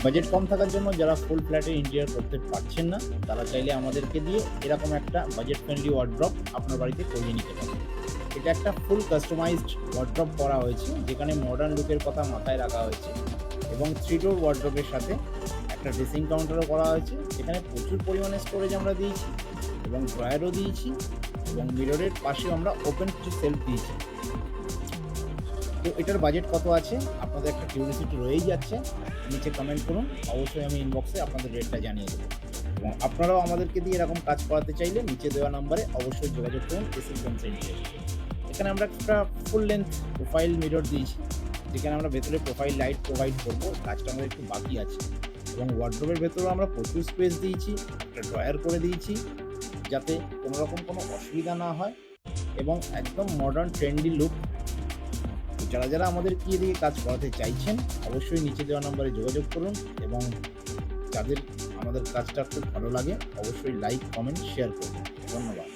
Budget কম থাকার জন্য যারা ফুল ফ্ল্যাটের ইন্টেরিয়র করতে পারছেন না, তারা চাইলে আমাদেরকে দিয়ে এরকম একটা বাজেট ফ্রেন্ডলি ওয়ার্ড্রপ আপনার বাড়িতে করিয়ে নিতে পারেন। এটা একটা ফুল কাস্টমাইজড ওয়ার্ড্রপ করা হয়েছে, যেখানে মডার্ন লুকের কথা মাথায় রাখা হয়েছে এবং 3 ডোর ওয়ার্ড্রপের সাথে একটা ড্রেসিং কাউন্টারও করা হয়েছে, যেখানে প্রচুর পরিমাণে স্টোরেজ আমরা দিয়েছি এবং ড্রয়ারও দিয়েছি এবং মিররের পাশেও আমরা ওপেন কিছু সেলফ দিয়েছি। তো এটার বাজেট কত আছে আপনাদের একটা কিউরিওসিটি রয়েই যাচ্ছে, নিচে কমেন্ট করুন, অবশ্যই আমি ইনবক্সে আপনাদের রেটটা জানিয়ে দেবো। এবং আপনারাও আমাদেরকে দিয়ে এরকম কাজ করাতে চাইলে নিচে দেওয়া নাম্বারে অবশ্যই যোগাযোগ করুন এসি হোম সেন্টারে। এখানে আমরা একটা ফুল লেন্থ প্রোফাইল মিরর দিয়েছি, যেখানে আমরা ভেতরে প্রোফাইল লাইট প্রোভাইড করবো, কাজটা আমাদের একটু বাকি আছে। এবং ওয়ার্ড্রোবের ভেতরেও আমরা প্রচুর স্পেস দিয়েছি, একটা ড্রয়ার করে দিয়েছি, যাতে কোনো রকম কোনো অসুবিধা না হয় এবং একদম মডার্ন ট্রেন্ডি লুক। যারা যারা আমাদের কি দিয়ে কাজ করাতে চাইছেন, অবশ্যই নিচে দেওয়া নম্বরে যোগাযোগ করুন এবং যাদের আমাদের কাজটা খুব ভালো লাগে অবশ্যই লাইক, কমেন্ট, শেয়ার করুন। ধন্যবাদ।